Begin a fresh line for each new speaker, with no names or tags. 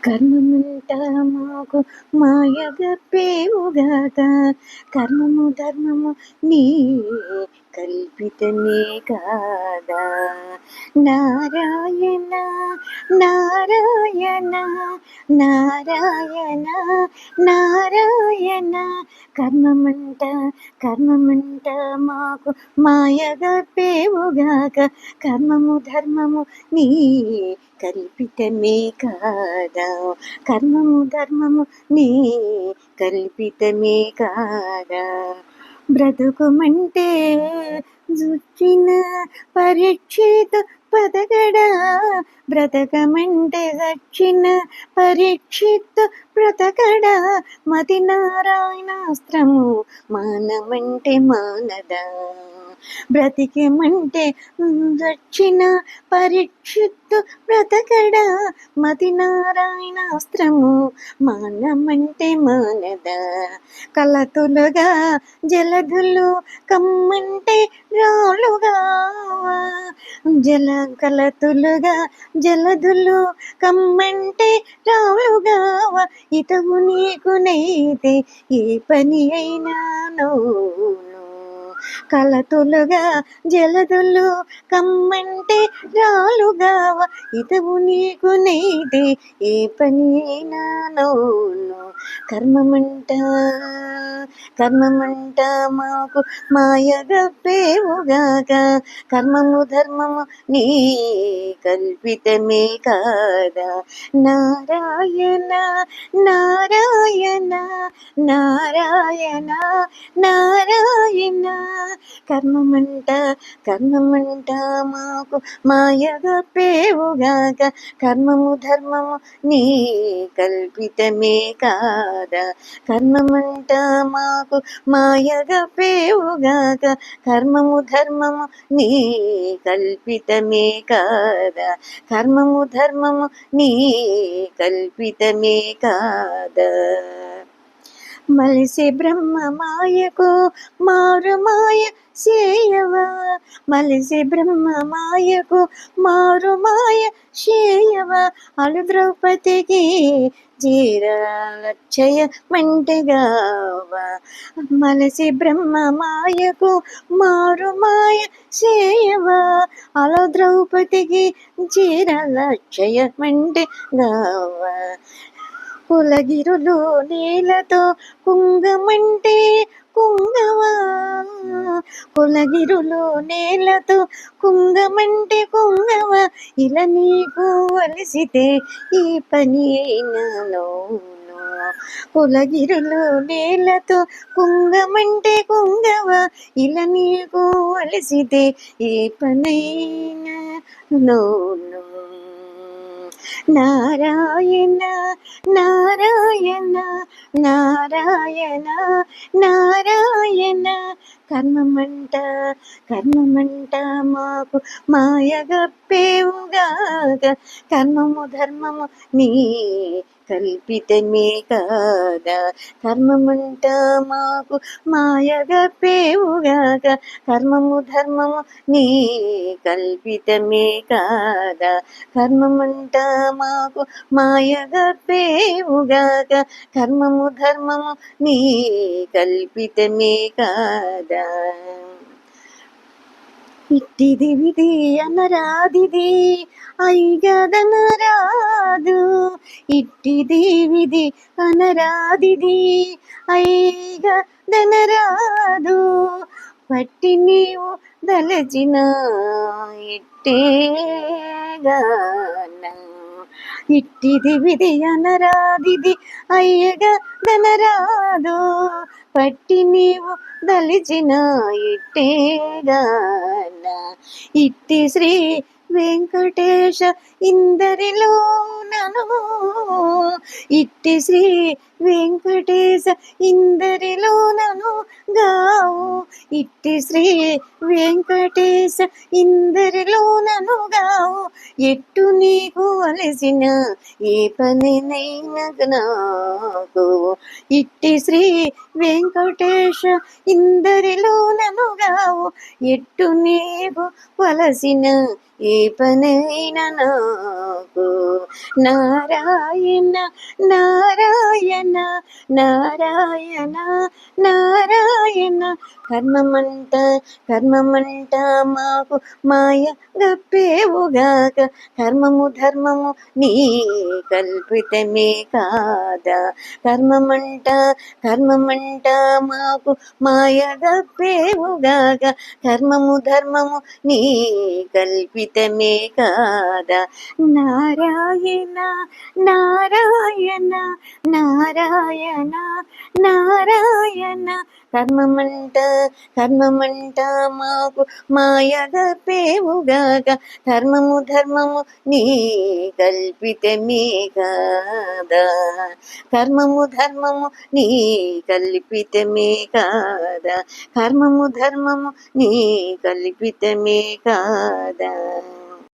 కర్మమంట మాకు మాయగప్పేవుగాక, కర్మము ధర్మము నీ కల్పితమే కాదా. నారాయణ నారాయణ నారాయణ నారాయణ, కర్మమంట కర్మమంట మాకు మాయగప్పేవుగాక, కర్మము ధర్మము నీ కల్పితమే కాదా. కర్మము ధర్మము నీ కల్పితమే కాదా. బ్రతుకుమంటే జుచ్చిన పరీక్షిత బ్రతకడా, బ్రతకమంటే దక్షిణ పరీక్షిత్ బ్రతకడా, మతి నారాయణాస్త్రము మానమంటే మానదా. బ్రతికమంటే దక్షిణ పరీక్షిత్తు బ్రతకడా, మతి నారాయణాస్త్రము మానమంటే మానదా. కలతులుగా జలధులు కమ్మంటే రాలుగా, కలతులుగా జలధులు కమ్మంటే రాలుగా, ఇతవు నీకునైతే ఏ పని అయినానో. కలతులుగా జలదులు కమ్మంటే రాలుగావ, ఇతవు నీకునైతే ఏ పని అయినానో. కర్మమంట కర్మమంట మాకు మాయగప్పేవుగాక, కర్మము ధర్మము నీ కల్పితమే కాదా. నారాయణ నారాయణ నారాయణ నారాయణ, కర్మమంట కర్మమంట మాకు మాయగప్పేవుగాక, కర్మము ధర్మము నీ కల్పితమే కాదా. కర్మమంట మాకు మాయగప్పేవుగాక, కర్మము ధర్మము నీ కల్పితమే కాదా. కర్మము ధర్మము నీ కల్పితమే కాదా. మలిసి బ్రహ్మ మాయకు మారు మాయ చేయవా, మలిసి బ్రహ్మ మాయకు మారు మాయ చేయవా, అలు ద్రౌపదికి జీరాలక్షయ మంటగావా. మలసి బ్రహ్మ మాయకు మారు మాయ చేయవా, అలు ద్రౌపదికి జీరాలక్షయ మంటగావా. కులగిరులు నీలతో కుంగమంటే కుంగవా, కులగిరులు నేలతో కుంగమంటే కుంగవా, ఇలా నీకు వలసితే ఈ పని అయినానో. కులగిరులు నేలతో కుంగమంటే కుంగవా, ఇలా నీకు వలసితే ఏ పనైనానో. నారాయణ నారాయణ నారాయణ నారాయణ, కర్మమంట కర్మమంట మాకు మాయగప్పేవుగాక, కర్మము ధర్మము నీ కల్పితమే కాదా. కర్మమంట మాకు మాయగప్పేవుగాక, కర్మము ధర్మము నీ కల్పితమే కాదా. కర్మమంట మాకు మాయగప్పేవుగాక, కర్మము ధర్మము నీ కల్పితమే కాదా. ఇట్టిది విధి అనరాదిది ఐగదనరాదు, ఇట్టిది విధి అనరాదిది ఐగదనరాదు, పట్టి నీవు దలచిన ఇట్టేగాన. ఇట్టిది విధి అనరాదిది అయ్యగదనరాదు, పట్టి నీవు దలిచిన ఇట్టేగాన. ఇట్టి శ్రీ వెంకటేశ ఇందరిలో నను, ఇట్టి శ్రీ వెంకటేశ ఇందరిలోనను గావు. ఇట్టి శ్రీ వెంకటేశ ఇందరిలోనను గావు. ఎట్టు నీకు వలసిన ఏ పనినైనా నాకు. ఇట్టి శ్రీ వెంకటేశ ఇందరిలోనను గావు. ఎట్టు నీకు వలసిన ఏ పనైనా నాకు. నారాయణ నారాయణ నారాయణ నారాయణ. కర్మమంట కర్మమంట మాకు మాయ గప్పేవుగాక. కర్మము ధర్మము నీ కల్పితమే కాదా. కర్మమంట కర్మమంట మాకు మాయ గప్పేవుగాక. కర్మము ధర్మము నీ కల్పితమే కాదా. నారాయణ నారాయణ నారాయణ నారాయణ. కర్మమంట కర్మమంట మాకు మాయగా పేవుగాక. కర్మము ధర్మము నీ కల్పితమే కాదా. కర్మము ధర్మము నీ కల్పితమే కాదా. కర్మము ధర్మము నీ కల్పితమే కాదా.